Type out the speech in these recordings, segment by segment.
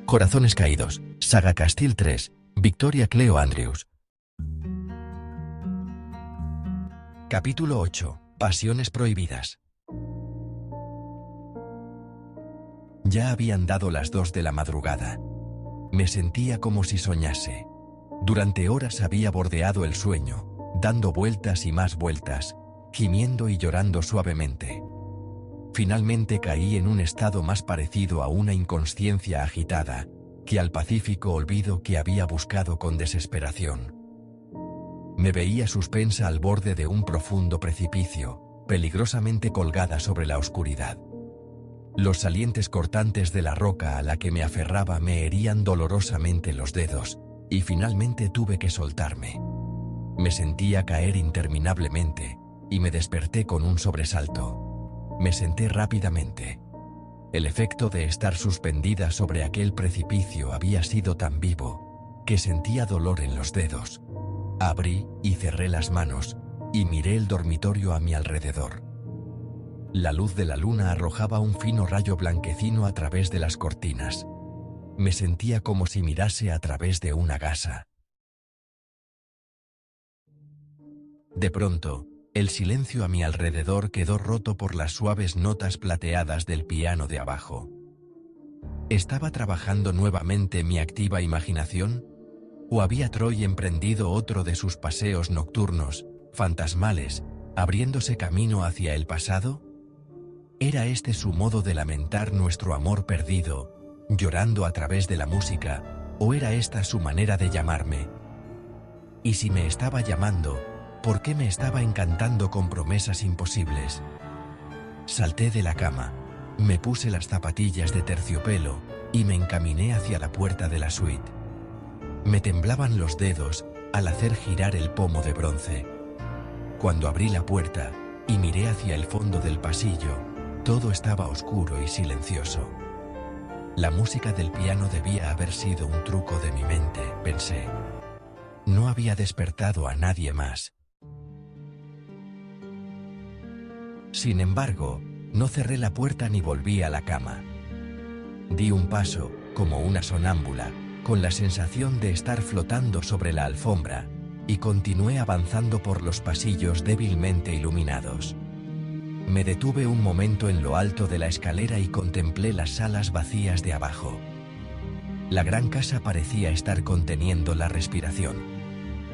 Corazones caídos, Saga Castile 3, Victoria Cleo Andrews. Capítulo 8. Pasiones prohibidas. Ya habían dado las 2 de la madrugada. Me sentía como si soñase. Durante horas había bordeado el sueño, dando vueltas y más vueltas, gimiendo y llorando suavemente. Finalmente caí en un estado más parecido a una inconsciencia agitada, que al pacífico olvido que había buscado con desesperación. Me veía suspensa al borde de un profundo precipicio, peligrosamente colgada sobre la oscuridad. Los salientes cortantes de la roca a la que me aferraba me herían dolorosamente los dedos, y finalmente tuve que soltarme. Me sentía caer interminablemente, y me desperté con un sobresalto. Me senté rápidamente. El efecto de estar suspendida sobre aquel precipicio había sido tan vivo, que sentía dolor en los dedos. Abrí y cerré las manos, y miré el dormitorio a mi alrededor. La luz de la luna arrojaba un fino rayo blanquecino a través de las cortinas. Me sentía como si mirase a través de una gasa. De pronto, el silencio a mi alrededor quedó roto por las suaves notas plateadas del piano de abajo. ¿Estaba trabajando nuevamente mi activa imaginación? ¿O había Troy emprendido otro de sus paseos nocturnos, fantasmales, abriéndose camino hacia el pasado? ¿Era este su modo de lamentar nuestro amor perdido, llorando a través de la música, o era esta su manera de llamarme? Y si me estaba llamando, ¿por qué me estaba encantando con promesas imposibles? Salté de la cama, me puse las zapatillas de terciopelo, y me encaminé hacia la puerta de la suite. Me temblaban los dedos al hacer girar el pomo de bronce. Cuando abrí la puerta y miré hacia el fondo del pasillo, todo estaba oscuro y silencioso. La música del piano debía haber sido un truco de mi mente, pensé. No había despertado a nadie más. Sin embargo, no cerré la puerta ni volví a la cama. Di un paso, como una sonámbula, con la sensación de estar flotando sobre la alfombra, y continué avanzando por los pasillos débilmente iluminados. Me detuve un momento en lo alto de la escalera y contemplé las salas vacías de abajo. La gran casa parecía estar conteniendo la respiración.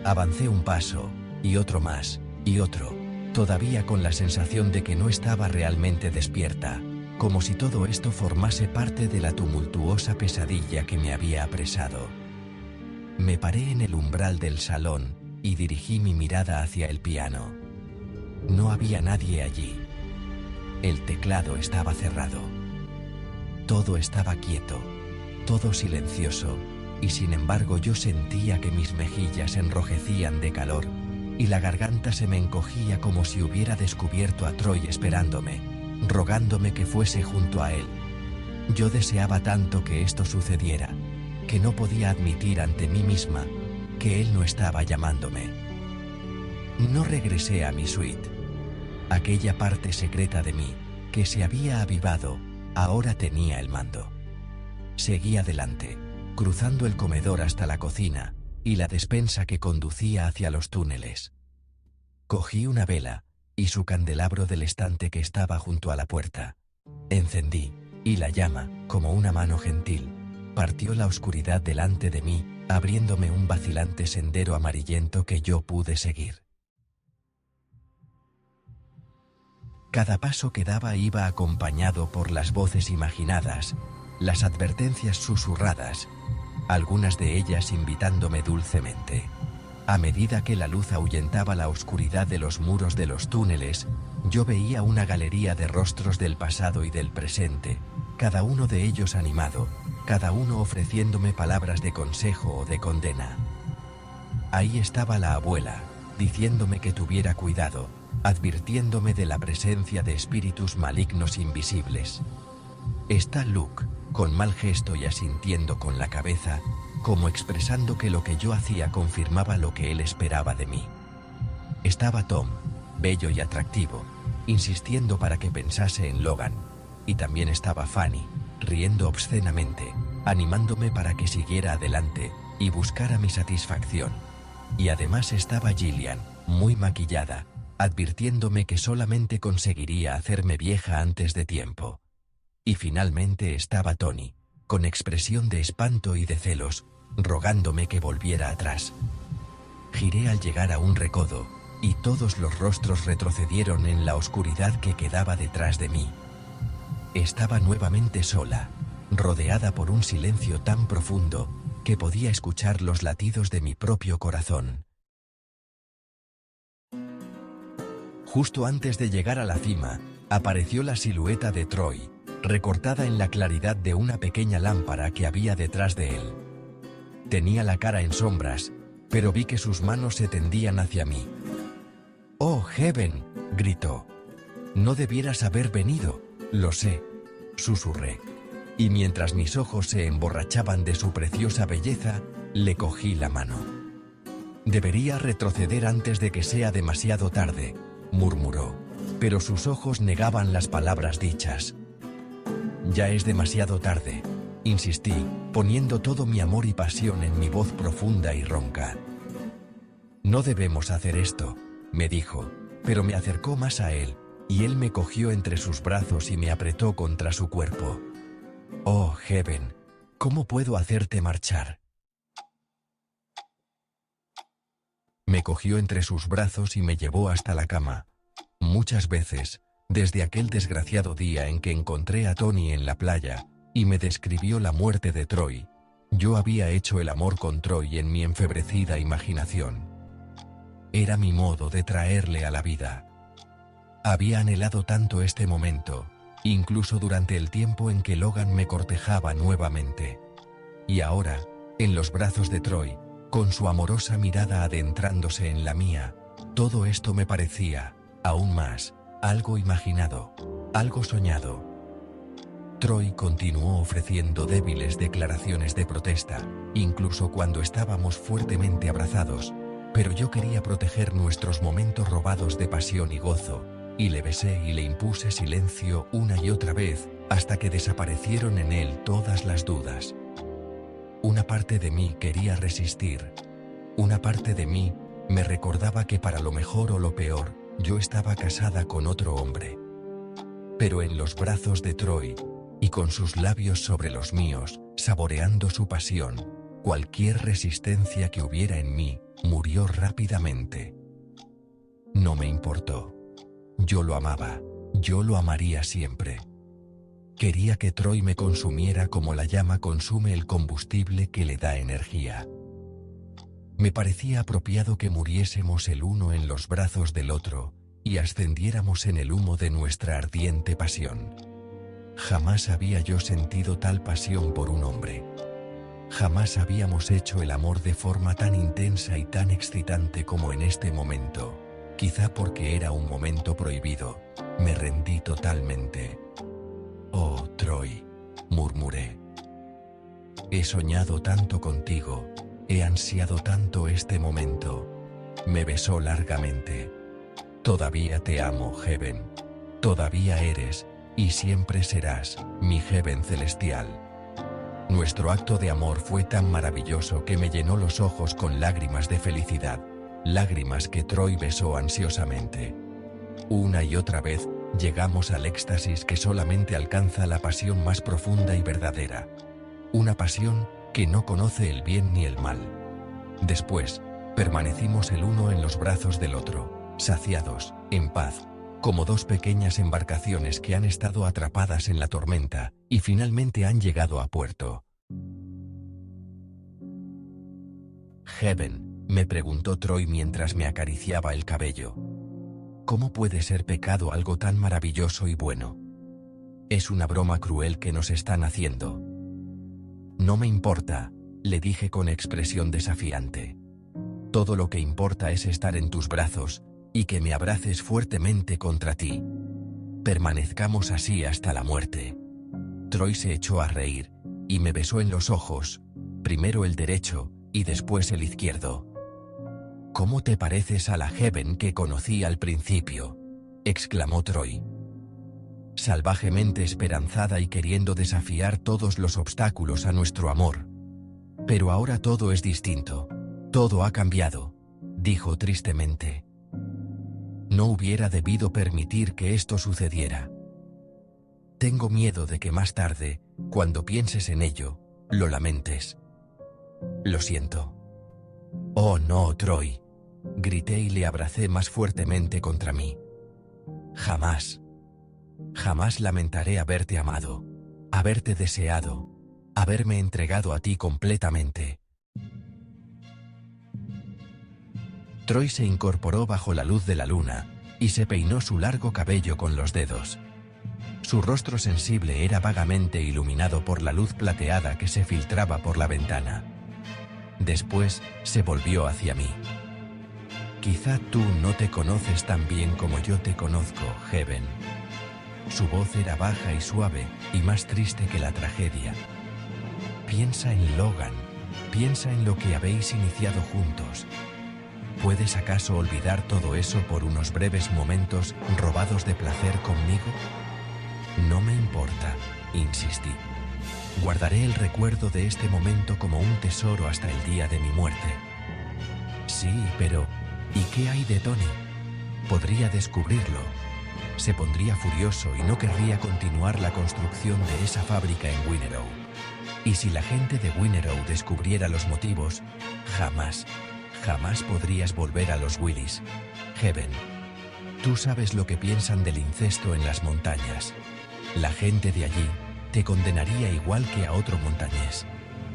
Avancé un paso, y otro más, y otro, todavía con la sensación de que no estaba realmente despierta, como si todo esto formase parte de la tumultuosa pesadilla que me había apresado. Me paré en el umbral del salón, y dirigí mi mirada hacia el piano. No había nadie allí. El teclado estaba cerrado. Todo estaba quieto, todo silencioso, y sin embargo yo sentía que mis mejillas enrojecían de calor, y la garganta se me encogía como si hubiera descubierto a Troy esperándome, rogándome que fuese junto a él. Yo deseaba tanto que esto sucediera, que no podía admitir ante mí misma que él no estaba llamándome. No regresé a mi suite. Aquella parte secreta de mí, que se había avivado, ahora tenía el mando. Seguí adelante, cruzando el comedor hasta la cocina y la despensa que conducía hacia los túneles. Cogí una vela y su candelabro del estante que estaba junto a la puerta. Encendí, y la llama, como una mano gentil, partió la oscuridad delante de mí, abriéndome un vacilante sendero amarillento que yo pude seguir. Cada paso que daba iba acompañado por las voces imaginadas, las advertencias susurradas, algunas de ellas invitándome dulcemente. A medida que la luz ahuyentaba la oscuridad de los muros de los túneles, yo veía una galería de rostros del pasado y del presente, cada uno de ellos animado, cada uno ofreciéndome palabras de consejo o de condena. Ahí estaba la abuela, diciéndome que tuviera cuidado, advirtiéndome de la presencia de espíritus malignos invisibles. Está Luke, con mal gesto y asintiendo con la cabeza, como expresando que lo que yo hacía confirmaba lo que él esperaba de mí. Estaba Tom, bello y atractivo, insistiendo para que pensase en Logan, y también estaba Fanny, riendo obscenamente, animándome para que siguiera adelante y buscara mi satisfacción. Y además estaba Gillian, muy maquillada, advirtiéndome que solamente conseguiría hacerme vieja antes de tiempo. Y finalmente estaba Tony, con expresión de espanto y de celos, rogándome que volviera atrás. Giré al llegar a un recodo, y todos los rostros retrocedieron en la oscuridad que quedaba detrás de mí. Estaba nuevamente sola, rodeada por un silencio tan profundo que podía escuchar los latidos de mi propio corazón. Justo antes de llegar a la cima, apareció la silueta de Troy, recortada en la claridad de una pequeña lámpara que había detrás de él. Tenía la cara en sombras, pero vi que sus manos se tendían hacia mí. «¡Oh, Heaven!», gritó. «No debieras haber venido, lo sé», susurré. Y mientras mis ojos se emborrachaban de su preciosa belleza, le cogí la mano. «Debería retroceder antes de que sea demasiado tarde», murmuró, pero sus ojos negaban las palabras dichas. «Ya es demasiado tarde», insistí, poniendo todo mi amor y pasión en mi voz profunda y ronca. «No debemos hacer esto», me dijo, pero me acercó más a él, y él me cogió entre sus brazos y me apretó contra su cuerpo. «Oh, Heaven, ¿cómo puedo hacerte marchar?». Me cogió entre sus brazos y me llevó hasta la cama. Muchas veces, desde aquel desgraciado día en que encontré a Tony en la playa, y me describió la muerte de Troy, yo había hecho el amor con Troy en mi enfebrecida imaginación. Era mi modo de traerle a la vida. Había anhelado tanto este momento, incluso durante el tiempo en que Logan me cortejaba nuevamente. Y ahora, en los brazos de Troy, con su amorosa mirada adentrándose en la mía, todo esto me parecía, aún más, algo imaginado, algo soñado. Troy continuó ofreciendo débiles declaraciones de protesta, incluso cuando estábamos fuertemente abrazados, pero yo quería proteger nuestros momentos robados de pasión y gozo, y le besé y le impuse silencio una y otra vez, hasta que desaparecieron en él todas las dudas. Una parte de mí quería resistir. Una parte de mí me recordaba que para lo mejor o lo peor, yo estaba casada con otro hombre. Pero en los brazos de Troy, y con sus labios sobre los míos, saboreando su pasión, cualquier resistencia que hubiera en mí, murió rápidamente. No me importó. Yo lo amaba, yo lo amaría siempre. Quería que Troy me consumiera como la llama consume el combustible que le da energía. Me parecía apropiado que muriésemos el uno en los brazos del otro, y ascendiéramos en el humo de nuestra ardiente pasión. Jamás había yo sentido tal pasión por un hombre. Jamás habíamos hecho el amor de forma tan intensa y tan excitante como en este momento. Quizá porque era un momento prohibido, me rendí totalmente. «Oh, Troy», murmuré. «He soñado tanto contigo, he ansiado tanto este momento». Me besó largamente. «Todavía te amo, Heaven. Todavía eres, y siempre serás, mi Heaven celestial». Nuestro acto de amor fue tan maravilloso que me llenó los ojos con lágrimas de felicidad, lágrimas que Troy besó ansiosamente. Una y otra vez, llegamos al éxtasis que solamente alcanza la pasión más profunda y verdadera. Una pasión que no conoce el bien ni el mal. Después, permanecimos el uno en los brazos del otro, saciados, en paz, como dos pequeñas embarcaciones que han estado atrapadas en la tormenta, y finalmente han llegado a puerto. «Heaven», me preguntó Troy mientras me acariciaba el cabello. «¿Cómo puede ser pecado algo tan maravilloso y bueno? Es una broma cruel que nos están haciendo». «No me importa», le dije con expresión desafiante. «Todo lo que importa es estar en tus brazos, y que me abraces fuertemente contra ti. Permanezcamos así hasta la muerte». Troy se echó a reír, y me besó en los ojos, primero el derecho, y después el izquierdo. «¿Cómo te pareces a la Heaven que conocí al principio?», exclamó Troy. salvajemente esperanzada y queriendo desafiar todos los obstáculos a nuestro amor. Pero ahora todo es distinto. Todo ha cambiado, dijo tristemente. No hubiera debido permitir que esto sucediera. Tengo miedo de que más tarde, cuando pienses en ello, lo lamentes. Lo siento. Oh no, Troy, grité y le abracé más fuertemente contra mí. Jamás, jamás lamentaré haberte amado, haberte deseado, haberme entregado a ti completamente. Troy se incorporó bajo la luz de la luna y se peinó su largo cabello con los dedos. Su rostro sensible era vagamente iluminado por la luz plateada que se filtraba por la ventana. Después se volvió hacia mí. Quizá tú no te conoces tan bien como yo te conozco, Heaven. Su voz era baja y suave y más triste que la tragedia. Piensa en Logan, piensa en lo que habéis iniciado juntos. ¿Puedes acaso olvidar todo eso por unos breves momentos robados de placer conmigo? No me importa, insistí. Guardaré el recuerdo de este momento como un tesoro hasta el día de mi muerte. Sí, pero ¿y qué hay de Tony? Podría descubrirlo. Se pondría furioso y no querría continuar la construcción de esa fábrica en Winnerow. Y si la gente de Winnerow descubriera los motivos, jamás podrías volver a los Willys. Heaven, tú sabes lo que piensan del incesto en las montañas. La gente de allí te condenaría igual que a otro montañés.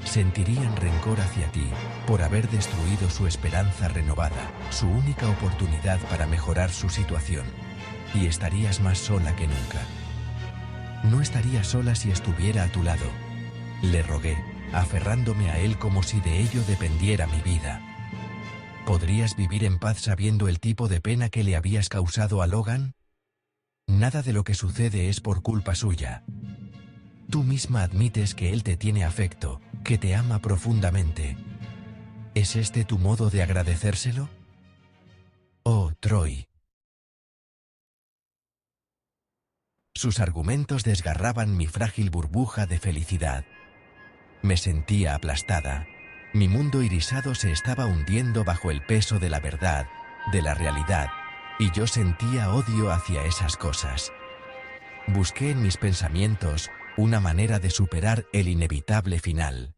Sentirían rencor hacia ti por haber destruido su esperanza renovada, su única oportunidad para mejorar su situación. Y estarías más sola que nunca. No estaría sola si estuviera a tu lado, le rogué, aferrándome a él como si de ello dependiera mi vida. ¿Podrías vivir en paz sabiendo el tipo de pena que le habías causado a Logan? Nada de lo que sucede es por culpa suya. Tú misma admites que él te tiene afecto, que te ama profundamente. ¿Es este tu modo de agradecérselo? Oh, Troy. Sus argumentos desgarraban mi frágil burbuja de felicidad. Me sentía aplastada. Mi mundo irisado se estaba hundiendo bajo el peso de la verdad, de la realidad, y yo sentía odio hacia esas cosas. Busqué en mis pensamientos una manera de superar el inevitable final.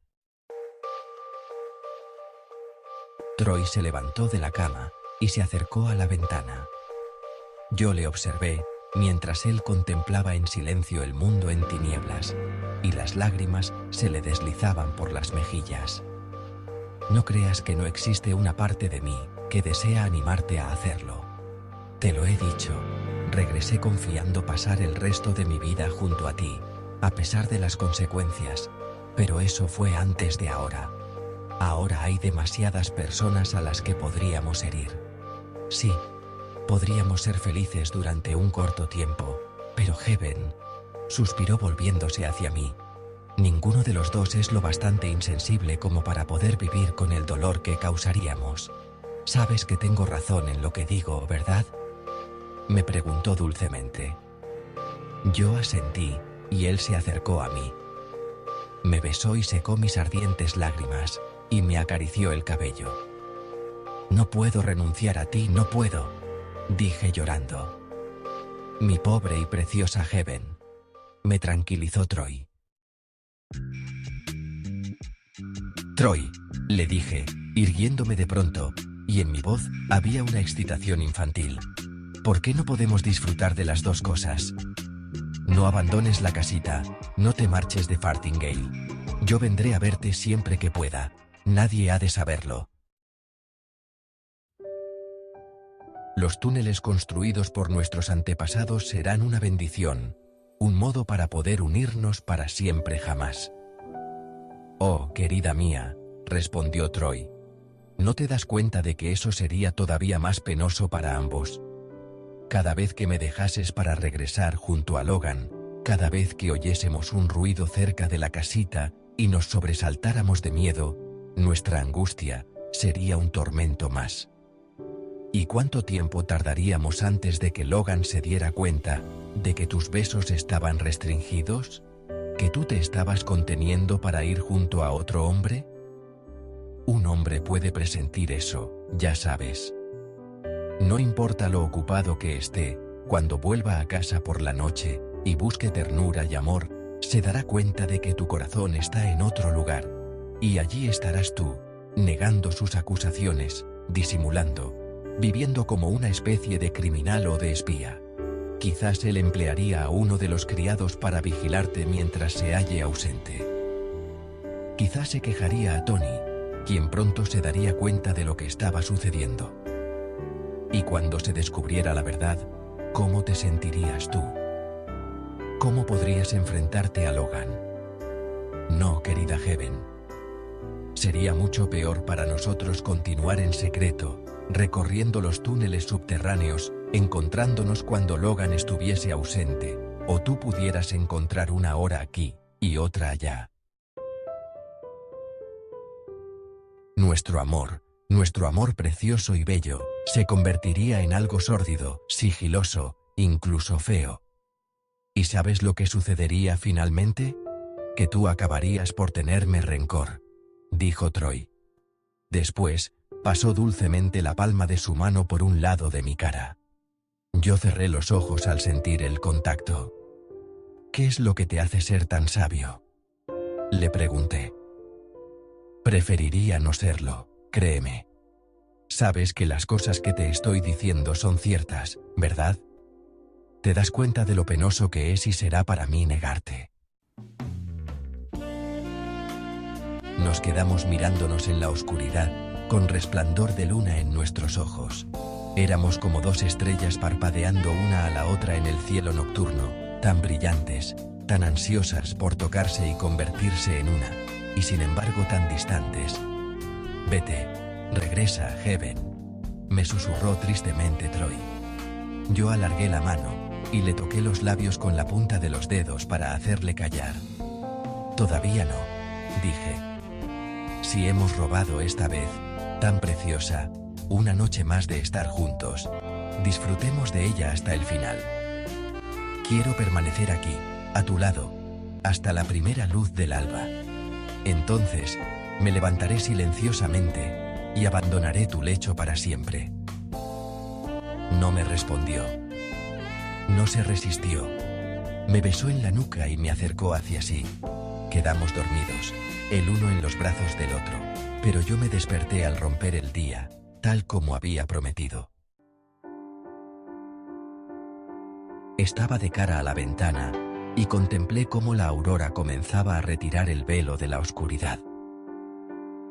Troy se levantó de la cama y se acercó a la ventana. Yo le observé mientras él contemplaba en silencio el mundo en tinieblas, y las lágrimas se le deslizaban por las mejillas. No creas que no existe una parte de mí que desea animarte a hacerlo. Te lo he dicho, regresé confiando pasar el resto de mi vida junto a ti, a pesar de las consecuencias, pero eso fue antes de ahora. Ahora hay demasiadas personas a las que podríamos herir. Sí, podríamos ser felices durante un corto tiempo, pero Heaven, suspiró volviéndose hacia mí. Ninguno de los dos es lo bastante insensible como para poder vivir con el dolor que causaríamos. Sabes que tengo razón en lo que digo, ¿verdad? Me preguntó dulcemente. Yo asentí, y él se acercó a mí. Me besó y secó mis ardientes lágrimas, y me acarició el cabello. No puedo renunciar a ti, no puedo, dije llorando. Mi pobre y preciosa Heaven, me tranquilizó Troy. Troy, le dije, irguiéndome de pronto, y en mi voz había una excitación infantil. ¿Por qué no podemos disfrutar de las dos cosas? No abandones la casita, no te marches de Farthingale. Yo vendré a verte siempre que pueda, nadie ha de saberlo. Los túneles construidos por nuestros antepasados serán una bendición, un modo para poder unirnos para siempre jamás. Oh, querida mía, respondió Troy. ¿No te das cuenta de que eso sería todavía más penoso para ambos? Cada vez que me dejases para regresar junto a Logan, cada vez que oyésemos un ruido cerca de la casita y nos sobresaltáramos de miedo, nuestra angustia sería un tormento más. ¿Y cuánto tiempo tardaríamos antes de que Logan se diera cuenta de que tus besos estaban restringidos? ¿Que tú te estabas conteniendo para ir junto a otro hombre? Un hombre puede presentir eso, ya sabes. No importa lo ocupado que esté, cuando vuelva a casa por la noche y busque ternura y amor, se dará cuenta de que tu corazón está en otro lugar. Y allí estarás tú, negando sus acusaciones, disimulando, viviendo como una especie de criminal o de espía. Quizás él emplearía a uno de los criados para vigilarte mientras se halle ausente. Quizás se quejaría a Tony, quien pronto se daría cuenta de lo que estaba sucediendo. Y cuando se descubriera la verdad, ¿cómo te sentirías tú? ¿Cómo podrías enfrentarte a Logan? No, querida Heaven. Sería mucho peor para nosotros continuar en secreto, recorriendo los túneles subterráneos, encontrándonos cuando Logan estuviese ausente, o tú pudieras encontrar una hora aquí y otra allá. Nuestro amor precioso y bello, se convertiría en algo sórdido, sigiloso, incluso feo. ¿Y sabes lo que sucedería finalmente? Que tú acabarías por tenerme rencor, dijo Troy. Después, pasó dulcemente la palma de su mano por un lado de mi cara. Yo cerré los ojos al sentir el contacto. ¿Qué es lo que te hace ser tan sabio?, le pregunté. Preferiría no serlo, créeme. Sabes que las cosas que te estoy diciendo son ciertas, ¿verdad? Te das cuenta de lo penoso que es y será para mí negarte. Nos quedamos mirándonos en la oscuridad, con resplandor de luna en nuestros ojos. Éramos como dos estrellas parpadeando una a la otra en el cielo nocturno, tan brillantes, tan ansiosas por tocarse y convertirse en una, y sin embargo tan distantes. Vete, regresa, Heaven, me susurró tristemente Troy. Yo alargué la mano, y le toqué los labios con la punta de los dedos para hacerle callar. Todavía no, dije. Si hemos robado esta vez, tan preciosa, una noche más de estar juntos, disfrutemos de ella hasta el final. Quiero permanecer aquí, a tu lado, hasta la primera luz del alba. Entonces, me levantaré silenciosamente y abandonaré tu lecho para siempre. No me respondió. No se resistió. Me besó en la nuca y me acercó hacia sí. Quedamos dormidos, el uno en los brazos del otro, pero yo me desperté al romper el día, tal como había prometido. Estaba de cara a la ventana, y contemplé cómo la aurora comenzaba a retirar el velo de la oscuridad.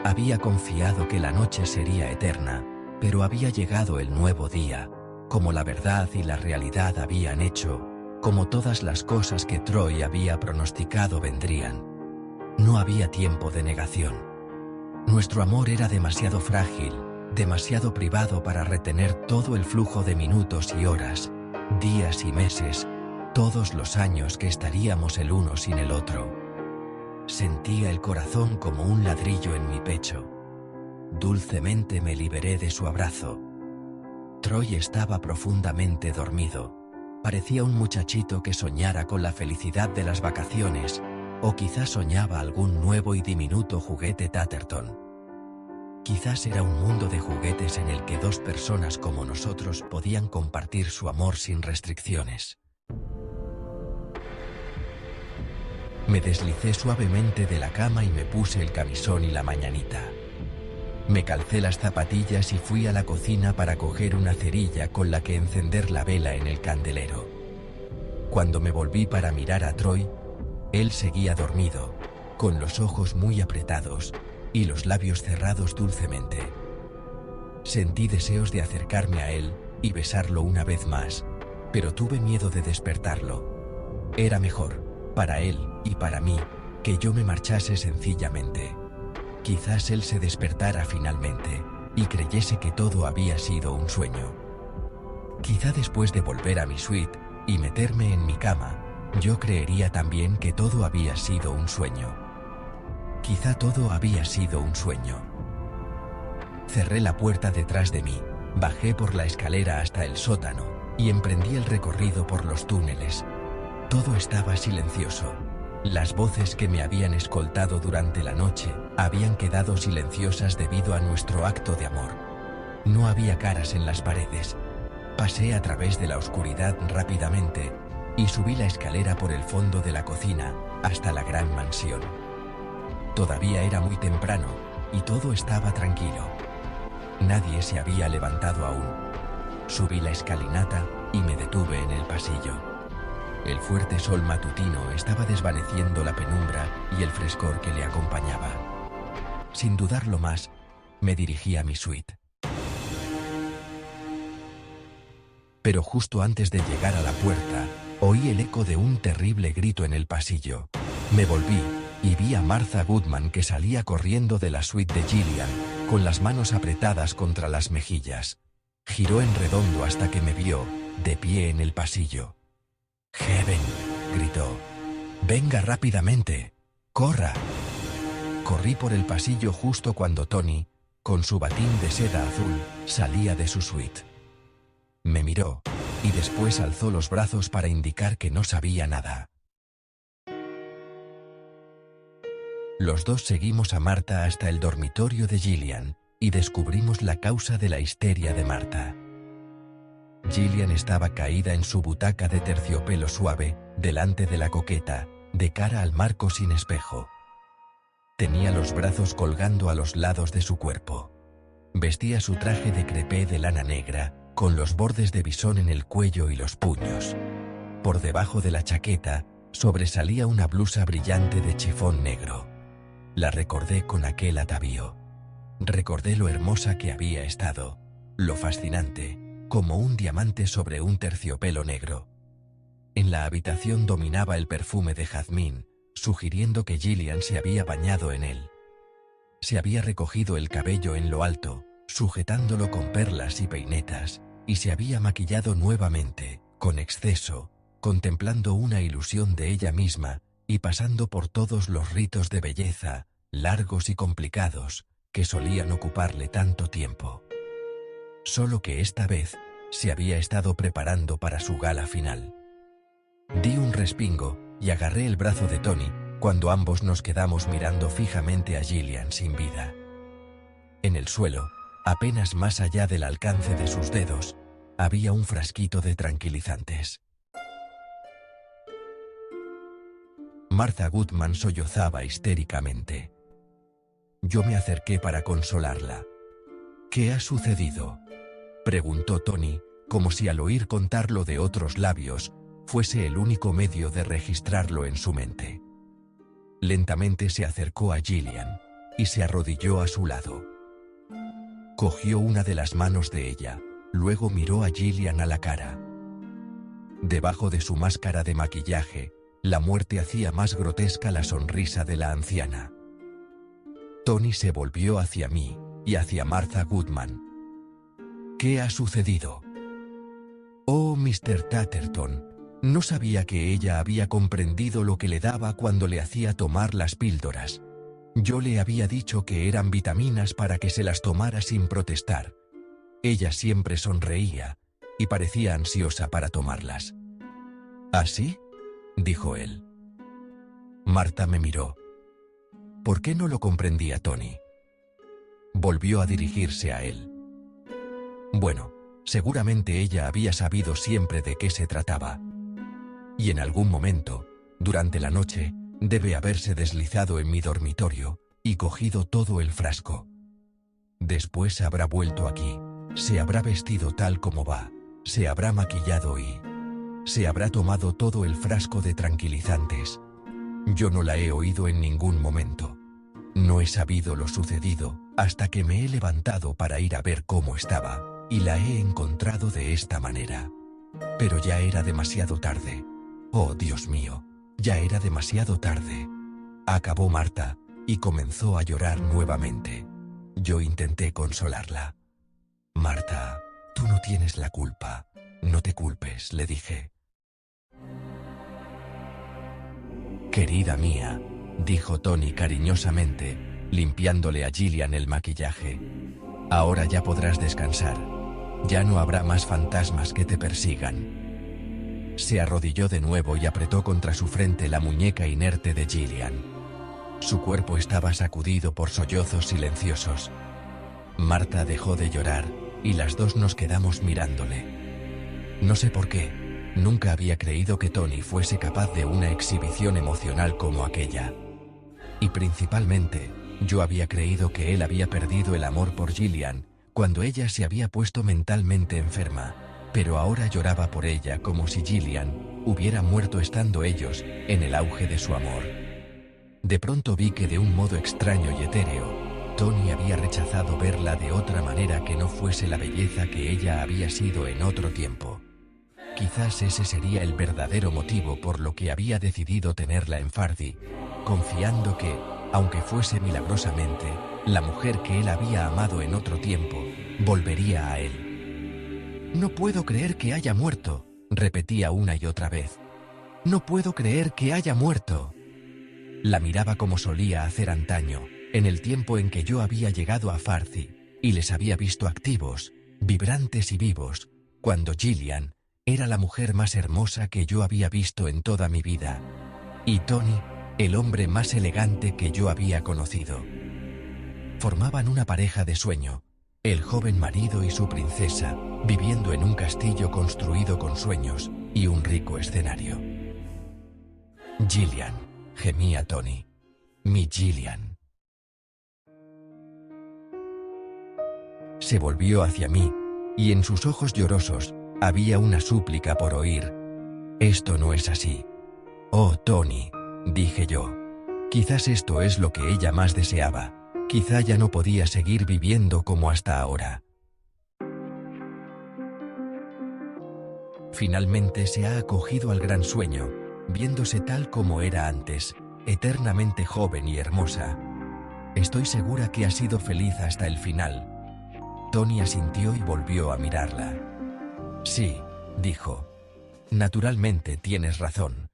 Había confiado que la noche sería eterna, pero había llegado el nuevo día, como la verdad y la realidad habían hecho, como todas las cosas que Troy había pronosticado vendrían. No había tiempo de negación. Nuestro amor era demasiado frágil, demasiado privado para retener todo el flujo de minutos y horas, días y meses, todos los años que estaríamos el uno sin el otro. Sentía el corazón como un ladrillo en mi pecho. Dulcemente me liberé de su abrazo. Troy estaba profundamente dormido. Parecía un muchachito que soñara con la felicidad de las vacaciones, o quizás soñaba algún nuevo y diminuto juguete Tatterton. Quizás era un mundo de juguetes en el que dos personas como nosotros podían compartir su amor sin restricciones. Me deslicé suavemente de la cama y me puse el camisón y la mañanita. Me calcé las zapatillas y fui a la cocina para coger una cerilla con la que encender la vela en el candelero. Cuando me volví para mirar a Troy, él seguía dormido, con los ojos muy apretados y los labios cerrados dulcemente. Sentí deseos de acercarme a él y besarlo una vez más, pero tuve miedo de despertarlo. Era mejor, para él y para mí, que yo me marchase sencillamente. Quizás él se despertara finalmente y creyese que todo había sido un sueño. Quizá después de volver a mi suite y meterme en mi cama, yo creería también que todo había sido un sueño. Quizá todo había sido un sueño. Cerré la puerta detrás de mí Bajé por la escalera hasta el sótano y emprendí el recorrido por los túneles. Todo estaba silencioso. Las voces que me habían escoltado durante la noche habían quedado silenciosas debido a nuestro acto de amor. No había caras en las paredes. Pasé a través de la oscuridad rápidamente y subí la escalera por el fondo de la cocina hasta la gran mansión. Todavía era muy temprano y todo estaba tranquilo. Nadie se había levantado aún. Subí la escalinata y me detuve en el pasillo. El fuerte sol matutino estaba desvaneciendo la penumbra y el frescor que le acompañaba. Sin dudarlo más, me dirigí a mi suite. Pero justo antes de llegar a la puerta, oí el eco de un terrible grito en el pasillo. Me volví y vi a Martha Goodman que salía corriendo de la suite de Gillian, con las manos apretadas contra las mejillas. Giró en redondo hasta que me vio, de pie en el pasillo. «Heaven», gritó. «Venga rápidamente. ¡Corra!». Corrí por el pasillo justo cuando Tony, con su batín de seda azul, salía de su suite. Me miró, y después alzó los brazos para indicar que no sabía nada. Los dos seguimos a Martha hasta el dormitorio de Gillian, y descubrimos la causa de la histeria de Martha. Gillian estaba caída en su butaca de terciopelo suave, delante de la coqueta, de cara al marco sin espejo. Tenía los brazos colgando a los lados de su cuerpo. Vestía su traje de crepé de lana negra, con los bordes de bisón en el cuello y los puños. Por debajo de la chaqueta, sobresalía una blusa brillante de chifón negro. La recordé con aquel atavío. Recordé lo hermosa que había estado, lo fascinante, como un diamante sobre un terciopelo negro. En la habitación dominaba el perfume de jazmín, sugiriendo que Gillian se había bañado en él. Se había recogido el cabello en lo alto, sujetándolo con perlas y peinetas, y se había maquillado nuevamente, con exceso, contemplando una ilusión de ella misma y pasando por todos los ritos de belleza, largos y complicados, que solían ocuparle tanto tiempo. Solo que esta vez se había estado preparando para su gala final. Di un respingo y agarré el brazo de Tony cuando ambos nos quedamos mirando fijamente a Gillian sin vida. En el suelo, apenas más allá del alcance de sus dedos, había un frasquito de tranquilizantes. Martha Goodman sollozaba histéricamente. Yo me acerqué para consolarla. «¿Qué ha sucedido?», preguntó Tony, como si al oír contarlo de otros labios fuese el único medio de registrarlo en su mente. Lentamente se acercó a Gillian y se arrodilló a su lado. Cogió una de las manos de ella, luego miró a Gillian a la cara. Debajo de su máscara de maquillaje, la muerte hacía más grotesca la sonrisa de la anciana. Tony se volvió hacia mí y hacia Martha Goodman. «¿Qué ha sucedido?». «Oh, Mr. Tatterton, no sabía que ella había comprendido lo que le daba cuando le hacía tomar las píldoras. Yo le había dicho que eran vitaminas para que se las tomara sin protestar. Ella siempre sonreía y parecía ansiosa para tomarlas». «¿Así?», dijo él. Martha me miró. ¿Por qué no lo comprendía Tony? Volvió a dirigirse a él. Bueno, seguramente ella había sabido siempre de qué se trataba. Y en algún momento, durante la noche, debe haberse deslizado en mi dormitorio y cogido todo el frasco. Después habrá vuelto aquí, se habrá vestido tal como va, se habrá maquillado y se habrá tomado todo el frasco de tranquilizantes. Yo no la he oído en ningún momento. No he sabido lo sucedido hasta que me he levantado para ir a ver cómo estaba, y la he encontrado de esta manera. Pero ya era demasiado tarde. Oh, Dios mío, ya era demasiado tarde. Acabó Martha y comenzó a llorar nuevamente. Yo intenté consolarla. «Martha, tú no tienes la culpa. No te culpes», le dije. «Querida mía», dijo Tony cariñosamente, limpiándole a Gillian el maquillaje. «Ahora ya podrás descansar. Ya no habrá más fantasmas que te persigan. Se arrodilló de nuevo y apretó contra su frente la muñeca inerte de Gillian. Su cuerpo estaba sacudido por sollozos silenciosos. Marta dejó de llorar, y las dos nos quedamos mirándole. No sé por qué, nunca había creído que Tony fuese capaz de una exhibición emocional como aquella. Y principalmente, yo había creído que él había perdido el amor por Gillian, cuando ella se había puesto mentalmente enferma, pero ahora lloraba por ella como si Gillian hubiera muerto estando ellos en el auge de su amor. De pronto vi que de un modo extraño y etéreo, Tony había rechazado verla de otra manera que no fuese la belleza que ella había sido en otro tiempo. Quizás ese sería el verdadero motivo por lo que había decidido tenerla en Farthing, confiando que, aunque fuese milagrosamente, la mujer que él había amado en otro tiempo, volvería a él. No puedo creer que haya muerto, repetía una y otra vez. No puedo creer que haya muerto. La miraba como solía hacer antaño, en el tiempo en que yo había llegado a Farthing, y les había visto activos, vibrantes y vivos, cuando Gillian era la mujer más hermosa que yo había visto en toda mi vida. Y Tony, el hombre más elegante que yo había conocido. Formaban una pareja de sueño, el joven marido y su princesa, viviendo en un castillo construido con sueños y un rico escenario. Gillian, gemía Tony. Mi Gillian. Se volvió hacia mí, y en sus ojos llorosos había una súplica por oír. Esto no es así. Oh, Tony, dije yo. Quizás esto es lo que ella más deseaba. Quizá ya no podía seguir viviendo como hasta ahora. Finalmente se ha acogido al gran sueño, viéndose tal como era antes, eternamente joven y hermosa. Estoy segura que ha sido feliz hasta el final. Tony asintió y volvió a mirarla. Sí, dijo. Naturalmente tienes razón.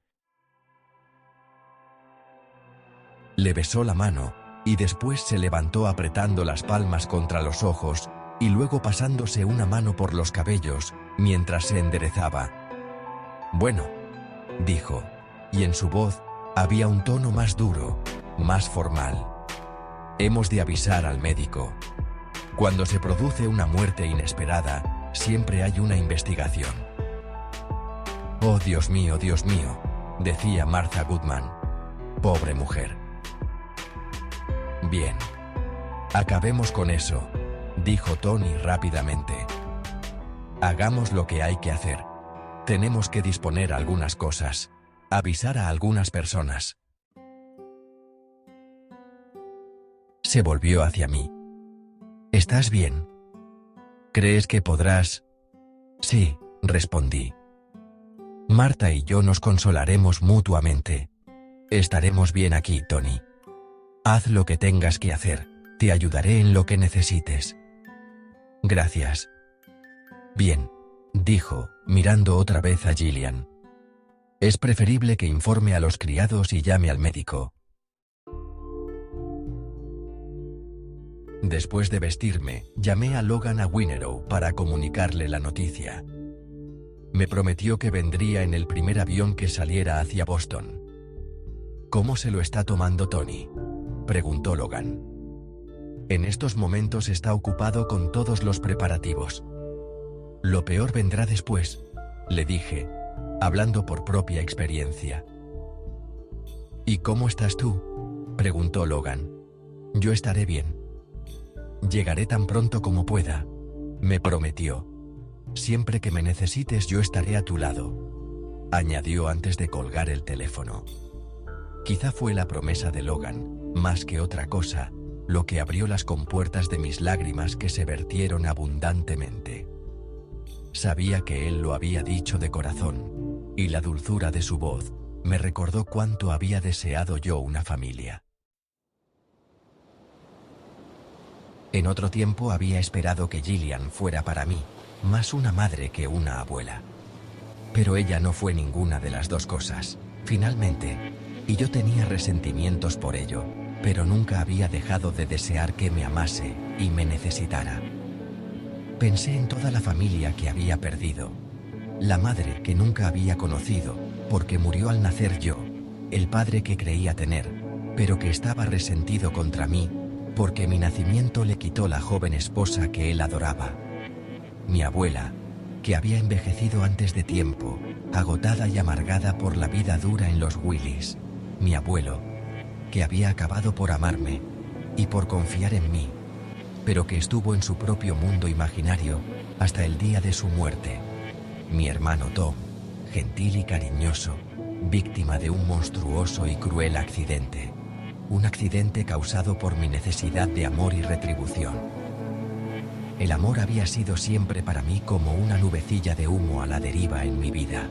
Le besó la mano, y después se levantó apretando las palmas contra los ojos, y luego pasándose una mano por los cabellos, mientras se enderezaba. Bueno, dijo, y en su voz había un tono más duro, más formal. Hemos de avisar al médico. Cuando se produce una muerte inesperada, siempre hay una investigación. Oh, Dios mío, decía Martha Goodman. Pobre mujer. Bien. Acabemos con eso, dijo Tony rápidamente. Hagamos lo que hay que hacer. Tenemos que disponer algunas cosas, avisar a algunas personas. Se volvió hacia mí. ¿Estás bien? ¿Crees que podrás? Sí, respondí. Marta y yo nos consolaremos mutuamente. Estaremos bien aquí, Tony. Haz lo que tengas que hacer, te ayudaré en lo que necesites. Gracias. Bien, dijo, mirando otra vez a Gillian. Es preferible que informe a los criados y llame al médico. Después de vestirme, llamé a Logan a Winerow para comunicarle la noticia. Me prometió que vendría en el primer avión que saliera hacia Boston. ¿Cómo se lo está tomando Tony?, preguntó Logan. En estos momentos está ocupado con todos los preparativos. Lo peor vendrá después, le dije, hablando por propia experiencia. ¿Y cómo estás tú?, preguntó Logan. Yo estaré bien. Llegaré tan pronto como pueda, me prometió. Siempre que me necesites yo estaré a tu lado, añadió antes de colgar el teléfono. Quizá fue la promesa de Logan, más que otra cosa, lo que abrió las compuertas de mis lágrimas que se vertieron abundantemente. Sabía que él lo había dicho de corazón, y la dulzura de su voz me recordó cuánto había deseado yo una familia. En otro tiempo había esperado que Gillian fuera para mí, más una madre que una abuela. Pero ella no fue ninguna de las dos cosas, finalmente, y yo tenía resentimientos por ello, pero nunca había dejado de desear que me amase y me necesitara. Pensé en toda la familia que había perdido. La madre que nunca había conocido, porque murió al nacer yo. El padre que creía tener, pero que estaba resentido contra mí, porque mi nacimiento le quitó la joven esposa que él adoraba. Mi abuela, que había envejecido antes de tiempo, agotada y amargada por la vida dura en los Willys. Mi abuelo, que había acabado por amarme y por confiar en mí, pero que estuvo en su propio mundo imaginario hasta el día de su muerte. Mi hermano Tom, gentil y cariñoso, víctima de un monstruoso y cruel accidente. Un accidente causado por mi necesidad de amor y retribución. El amor había sido siempre para mí como una nubecilla de humo a la deriva en mi vida.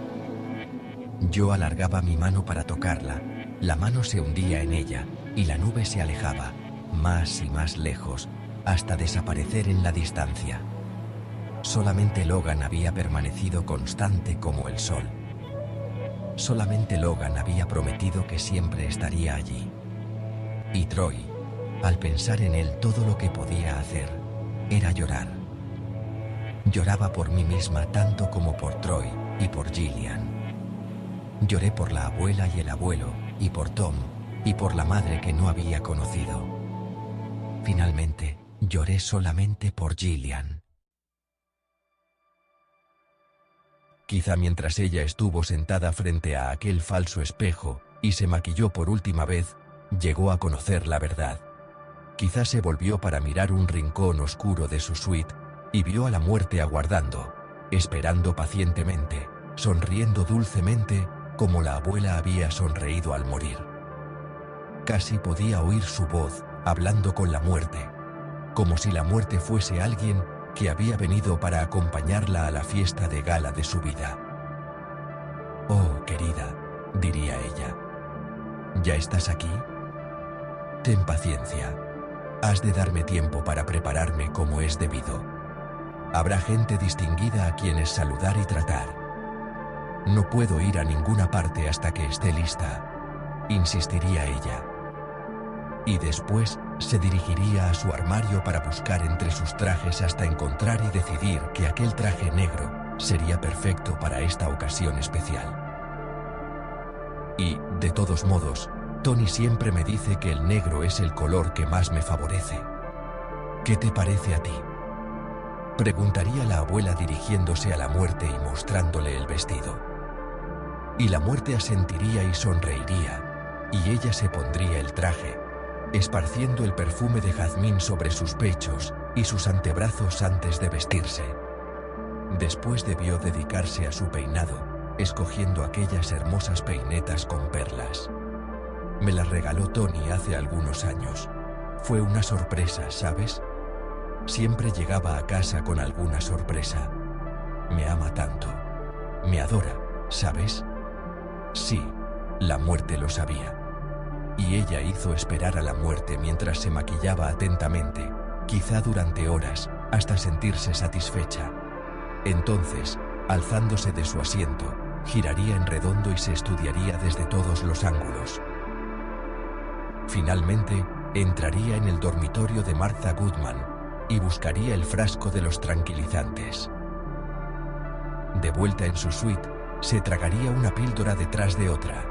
Yo alargaba mi mano para tocarla, la mano se hundía en ella, y la nube se alejaba, más y más lejos, hasta desaparecer en la distancia. Solamente Logan había permanecido constante como el sol. Solamente Logan había prometido que siempre estaría allí. Y Troy, al pensar en él, todo lo que podía hacer era llorar. Lloraba por mí misma tanto como por Troy y por Gillian. Lloré por la abuela y el abuelo, y por Tom, y por la madre que no había conocido. Finalmente, lloré solamente por Gillian. Quizá mientras ella estuvo sentada frente a aquel falso espejo y se maquilló por última vez, llegó a conocer la verdad. Quizá se volvió para mirar un rincón oscuro de su suite y vio a la muerte aguardando, esperando pacientemente, sonriendo dulcemente, como la abuela había sonreído al morir. Casi podía oír su voz, hablando con la muerte, como si la muerte fuese alguien que había venido para acompañarla a la fiesta de gala de su vida. «Oh, querida», diría ella, «¿ya estás aquí? Ten paciencia. Has de darme tiempo para prepararme como es debido. Habrá gente distinguida a quienes saludar y tratar. No puedo ir a ninguna parte hasta que esté lista», insistiría ella. Y después se dirigiría a su armario para buscar entre sus trajes hasta encontrar y decidir que aquel traje negro sería perfecto para esta ocasión especial. Y, de todos modos, Tony siempre me dice que el negro es el color que más me favorece. ¿Qué te parece a ti?, preguntaría la abuela dirigiéndose a la muerte y mostrándole el vestido. Y la muerte asentiría y sonreiría, y ella se pondría el traje, esparciendo el perfume de jazmín sobre sus pechos y sus antebrazos antes de vestirse. Después debió dedicarse a su peinado, escogiendo aquellas hermosas peinetas con perlas. Me las regaló Tony hace algunos años. Fue una sorpresa, ¿sabes? Siempre llegaba a casa con alguna sorpresa. Me ama tanto. Me adora, ¿sabes? Sí, la muerte lo sabía. Y ella hizo esperar a la muerte mientras se maquillaba atentamente, quizá durante horas, hasta sentirse satisfecha. Entonces, alzándose de su asiento, giraría en redondo y se estudiaría desde todos los ángulos. Finalmente, entraría en el dormitorio de Martha Goodman y buscaría el frasco de los tranquilizantes. De vuelta en su suite, se tragaría una píldora detrás de otra,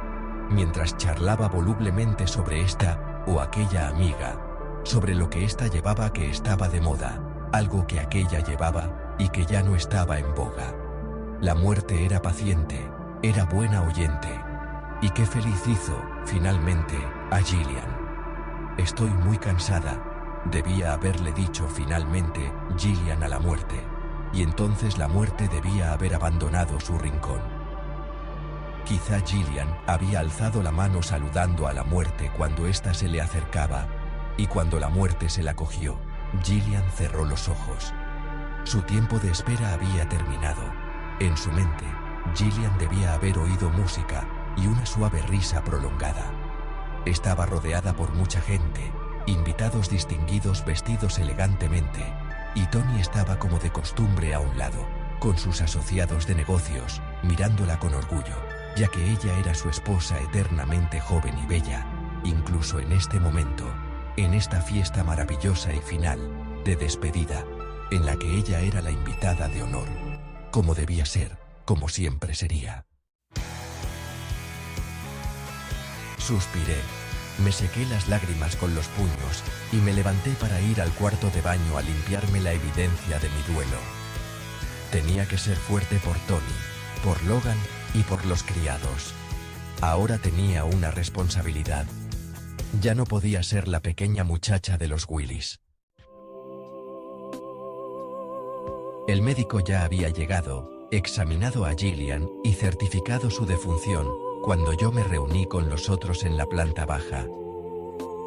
mientras charlaba volublemente sobre esta o aquella amiga, sobre lo que ésta llevaba que estaba de moda, algo que aquella llevaba y que ya no estaba en boga. La muerte era paciente, era buena oyente. Y qué feliz hizo, finalmente, a Gillian. Estoy muy cansada, debía haberle dicho finalmente Gillian a la muerte, y entonces la muerte debía haber abandonado su rincón. Quizá Gillian había alzado la mano saludando a la muerte cuando ésta se le acercaba, y cuando la muerte se la cogió, Gillian cerró los ojos. Su tiempo de espera había terminado. En su mente, Gillian debía haber oído música y una suave risa prolongada. Estaba rodeada por mucha gente, invitados distinguidos vestidos elegantemente, y Tony estaba como de costumbre a un lado, con sus asociados de negocios, mirándola con orgullo, ya que ella era su esposa eternamente joven y bella, incluso en este momento, en esta fiesta maravillosa y final, de despedida, en la que ella era la invitada de honor, como debía ser, como siempre sería. Suspiré, me sequé las lágrimas con los puños y me levanté para ir al cuarto de baño a limpiarme la evidencia de mi duelo. Tenía que ser fuerte por Tony, por Logan y por los criados. Ahora tenía una responsabilidad. Ya no podía ser la pequeña muchacha de los Willys. El médico ya había llegado, examinado a Gillian y certificado su defunción, cuando yo me reuní con los otros en la planta baja.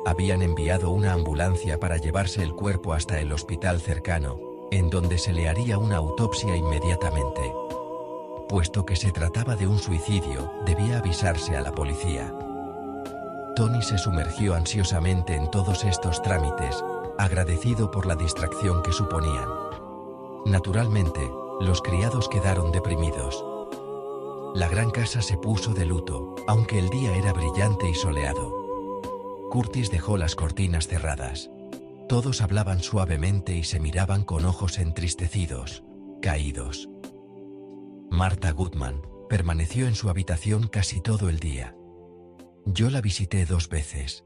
Habían enviado una ambulancia para llevarse el cuerpo hasta el hospital cercano, en donde se le haría una autopsia inmediatamente. Puesto que se trataba de un suicidio, debía avisarse a la policía. Tony se sumergió ansiosamente en todos estos trámites, agradecido por la distracción que suponían. Naturalmente, los criados quedaron deprimidos. La gran casa se puso de luto, aunque el día era brillante y soleado. Curtis dejó las cortinas cerradas. Todos hablaban suavemente y se miraban con ojos entristecidos, caídos. Martha Goodman permaneció en su habitación casi todo el día. Yo la visité 2 veces.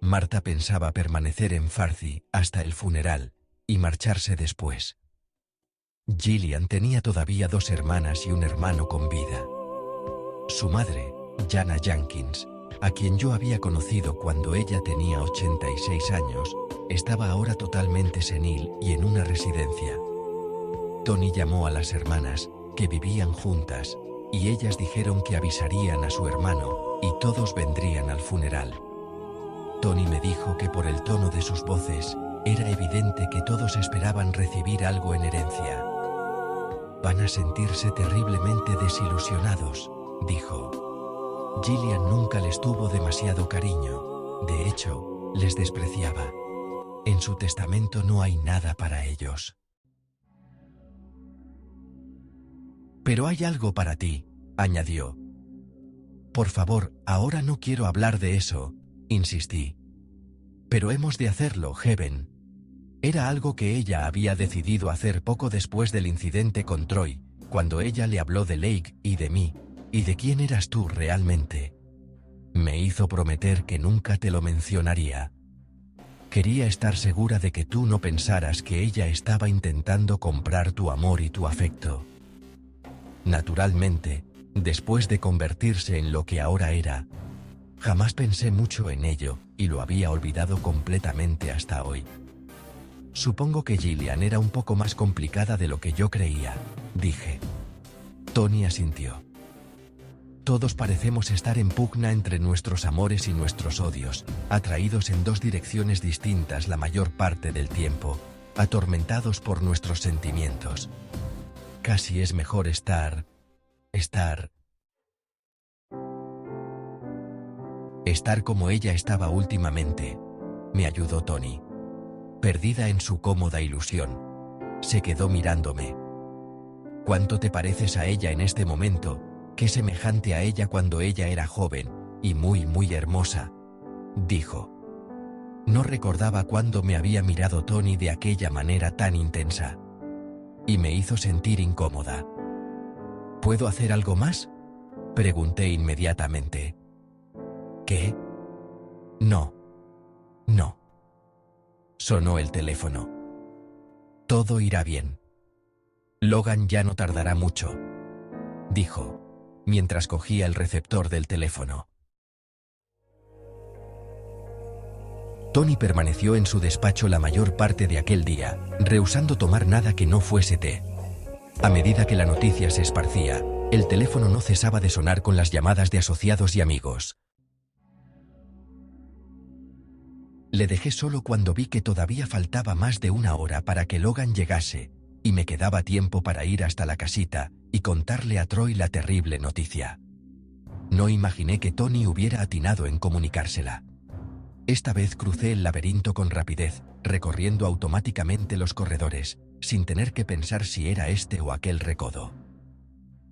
Martha pensaba permanecer en Farthing hasta el funeral y marcharse después. Gillian tenía todavía 2 hermanas y un hermano con vida. Su madre, Jana Jenkins, a quien yo había conocido cuando ella tenía 86 años, estaba ahora totalmente senil y en una residencia. Tony llamó a las hermanas, que vivían juntas, y ellas dijeron que avisarían a su hermano, y todos vendrían al funeral. Tony me dijo que por el tono de sus voces, era evidente que todos esperaban recibir algo en herencia. Van a sentirse terriblemente desilusionados, dijo. Gillian nunca les tuvo demasiado cariño, de hecho, les despreciaba. En su testamento no hay nada para ellos. Pero hay algo para ti, añadió. Por favor, ahora no quiero hablar de eso, insistí. Pero hemos de hacerlo, Heaven. Era algo que ella había decidido hacer poco después del incidente con Troy, cuando ella le habló de Lake y de mí, y de quién eras tú realmente. Me hizo prometer que nunca te lo mencionaría. Quería estar segura de que tú no pensaras que ella estaba intentando comprar tu amor y tu afecto. Naturalmente, después de convertirse en lo que ahora era, jamás pensé mucho en ello, y lo había olvidado completamente hasta hoy. Supongo que Gillian era un poco más complicada de lo que yo creía, dije. Tony asintió. Todos parecemos estar en pugna entre nuestros amores y nuestros odios, atraídos en 2 direcciones distintas la mayor parte del tiempo, atormentados por nuestros sentimientos. Casi es mejor estar como ella estaba últimamente, me ayudó Tony. Perdida en su cómoda ilusión. Se quedó mirándome. ¿Cuánto te pareces a ella en este momento? Qué semejante a ella cuando ella era joven, y muy hermosa, dijo. No recordaba cuándo me había mirado Tony de aquella manera tan intensa. Y me hizo sentir incómoda. ¿Puedo hacer algo más?, pregunté inmediatamente. ¿Qué? No. Sonó el teléfono. Todo irá bien. Logan ya no tardará mucho, dijo, mientras cogía el receptor del teléfono. Tony permaneció en su despacho la mayor parte de aquel día, rehusando tomar nada que no fuese té. A medida que la noticia se esparcía, el teléfono no cesaba de sonar con las llamadas de asociados y amigos. Le dejé solo cuando vi que todavía faltaba más de 1 hora para que Logan llegase, y me quedaba tiempo para ir hasta la casita y contarle a Troy la terrible noticia. No imaginé que Tony hubiera atinado en comunicársela. Esta vez crucé el laberinto con rapidez, recorriendo automáticamente los corredores, sin tener que pensar si era este o aquel recodo.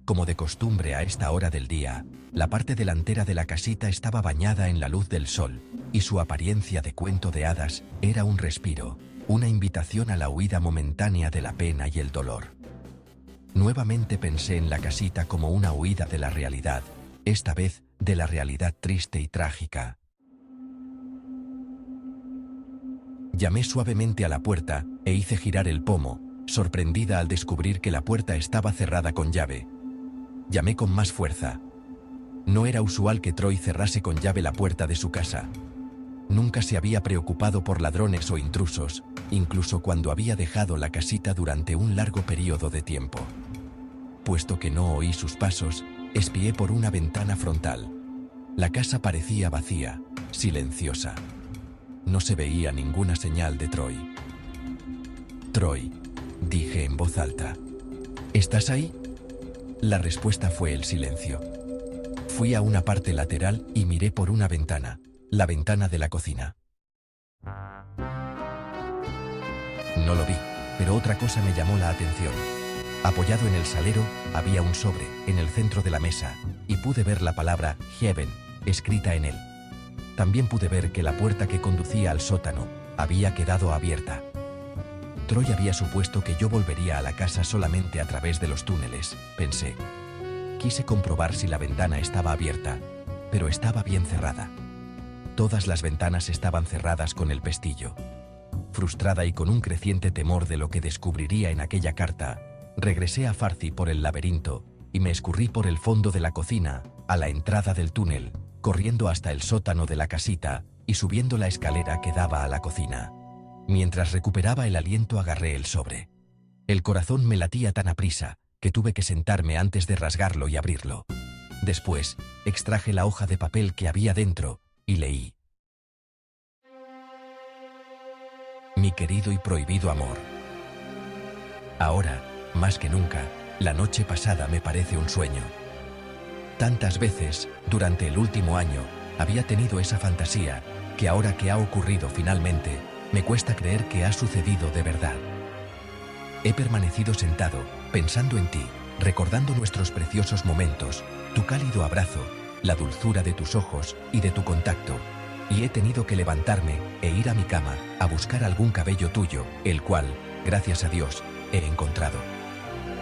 Como de costumbre a esta hora del día, la parte delantera de la casita estaba bañada en la luz del sol, y su apariencia de cuento de hadas era un respiro, una invitación a la huida momentánea de la pena y el dolor. Nuevamente pensé en la casita como una huida de la realidad, esta vez de la realidad triste y trágica. Llamé suavemente a la puerta e hice girar el pomo, sorprendida al descubrir que la puerta estaba cerrada con llave. Llamé con más fuerza. No era usual que Troy cerrase con llave la puerta de su casa. Nunca se había preocupado por ladrones o intrusos, incluso cuando había dejado la casita durante un largo periodo de tiempo. Puesto que no oí sus pasos, espié por una ventana frontal. La casa parecía vacía, silenciosa. No se veía ninguna señal de Troy. «Troy», dije en voz alta. «¿Estás ahí?» La respuesta fue el silencio. Fui a una parte lateral y miré por una ventana, la ventana de la cocina. No lo vi, pero otra cosa me llamó la atención. Apoyado en el salero, había un sobre en el centro de la mesa, y pude ver la palabra Heaven escrita en él. También pude ver que la puerta que conducía al sótano había quedado abierta. Troy había supuesto que yo volvería a la casa solamente a través de los túneles, pensé. Quise comprobar si la ventana estaba abierta, pero estaba bien cerrada. Todas las ventanas estaban cerradas con el pestillo. Frustrada y con un creciente temor de lo que descubriría en aquella carta, regresé a Farcy por el laberinto y me escurrí por el fondo de la cocina, a la entrada del túnel, corriendo hasta el sótano de la casita y subiendo la escalera que daba a la cocina. Mientras recuperaba el aliento agarré el sobre. El corazón me latía tan aprisa que tuve que sentarme antes de rasgarlo y abrirlo. Después, extraje la hoja de papel que había dentro y leí. Mi querido y prohibido amor. Ahora, más que nunca, la noche pasada me parece un sueño. Tantas veces, durante el último año, había tenido esa fantasía, que ahora que ha ocurrido finalmente, me cuesta creer que ha sucedido de verdad. He permanecido sentado, pensando en ti, recordando nuestros preciosos momentos, tu cálido abrazo, la dulzura de tus ojos y de tu contacto, y he tenido que levantarme e ir a mi cama a buscar algún cabello tuyo, el cual, gracias a Dios, he encontrado.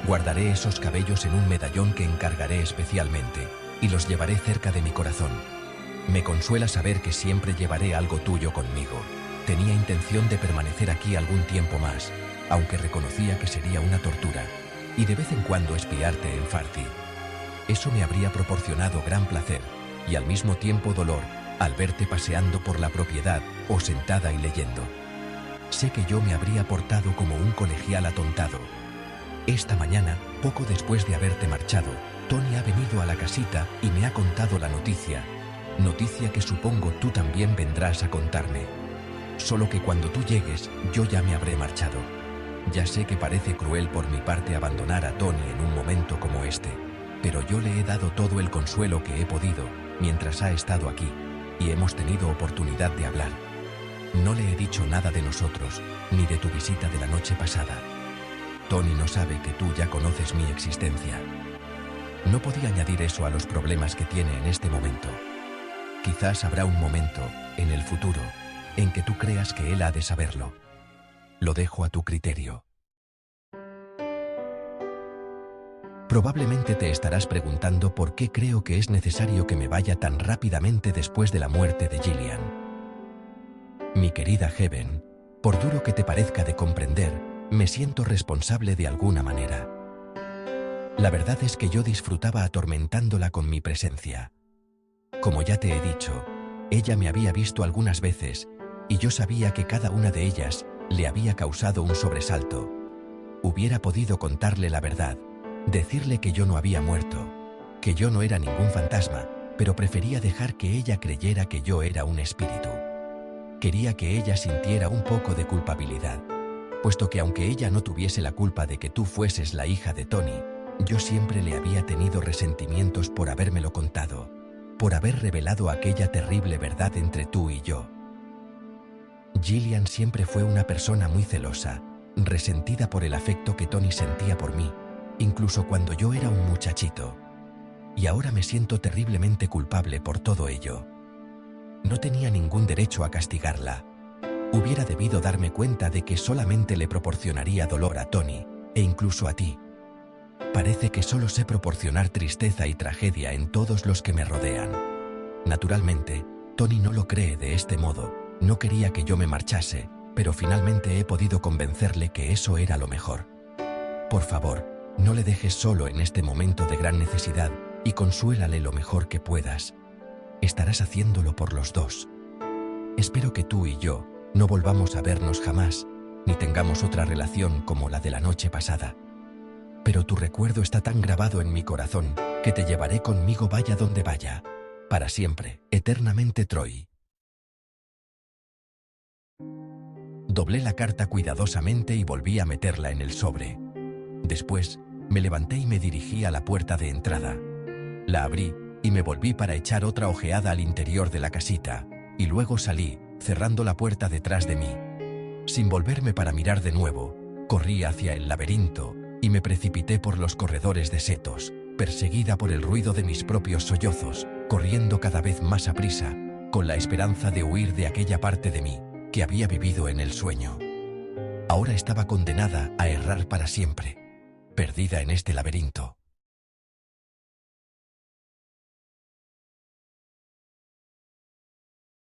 Guardaré esos cabellos en un medallón que encargaré especialmente, y los llevaré cerca de mi corazón. Me consuela saber que siempre llevaré algo tuyo conmigo. Tenía intención de permanecer aquí algún tiempo más, aunque reconocía que sería una tortura, y de vez en cuando espiarte en Farcy. Eso me habría proporcionado gran placer, y al mismo tiempo dolor, al verte paseando por la propiedad o sentada y leyendo. Sé que yo me habría portado como un colegial atontado. Esta mañana, poco después de haberte marchado, Tony ha venido a la casita y me ha contado la noticia que supongo tú también vendrás a contarme. Solo que cuando tú llegues, yo ya me habré marchado. Ya sé que parece cruel por mi parte abandonar a Tony en un momento como este, pero yo le he dado todo el consuelo que he podido mientras ha estado aquí, y hemos tenido oportunidad de hablar. No le he dicho nada de nosotros, ni de tu visita de la noche pasada. Tony no sabe que tú ya conoces mi existencia. No podía añadir eso a los problemas que tiene en este momento. Quizás habrá un momento, en el futuro, en que tú creas que él ha de saberlo. Lo dejo a tu criterio. Probablemente te estarás preguntando por qué creo que es necesario que me vaya tan rápidamente después de la muerte de Gillian. Mi querida Heaven, por duro que te parezca de comprender, me siento responsable de alguna manera. La verdad es que yo disfrutaba atormentándola con mi presencia. Como ya te he dicho, ella me había visto algunas veces, y yo sabía que cada una de ellas le había causado un sobresalto. Hubiera podido contarle la verdad, decirle que yo no había muerto, que yo no era ningún fantasma, pero prefería dejar que ella creyera que yo era un espíritu. Quería que ella sintiera un poco de culpabilidad, puesto que aunque ella no tuviese la culpa de que tú fueses la hija de Tony, yo siempre le había tenido resentimientos por habérmelo contado, por haber revelado aquella terrible verdad entre tú y yo. Gillian siempre fue una persona muy celosa, resentida por el afecto que Tony sentía por mí, incluso cuando yo era un muchachito. Y ahora me siento terriblemente culpable por todo ello. No tenía ningún derecho a castigarla. Hubiera debido darme cuenta de que solamente le proporcionaría dolor a Tony, e incluso a ti. Parece que solo sé proporcionar tristeza y tragedia en todos los que me rodean. Naturalmente, Tony no lo cree de este modo, no quería que yo me marchase, pero finalmente he podido convencerle que eso era lo mejor. Por favor, no le dejes solo en este momento de gran necesidad y consuélale lo mejor que puedas. Estarás haciéndolo por los dos. Espero que tú y yo no volvamos a vernos jamás, ni tengamos otra relación como la de la noche pasada. Pero tu recuerdo está tan grabado en mi corazón que te llevaré conmigo vaya donde vaya. Para siempre, eternamente, Troy. Doblé la carta cuidadosamente y volví a meterla en el sobre. Después, me levanté y me dirigí a la puerta de entrada. La abrí y me volví para echar otra ojeada al interior de la casita, y luego salí, cerrando la puerta detrás de mí. Sin volverme para mirar de nuevo, corrí hacia el laberinto y me precipité por los corredores de setos, perseguida por el ruido de mis propios sollozos, corriendo cada vez más aprisa, con la esperanza de huir de aquella parte de mí que había vivido en el sueño. Ahora estaba condenada a errar para siempre, perdida en este laberinto.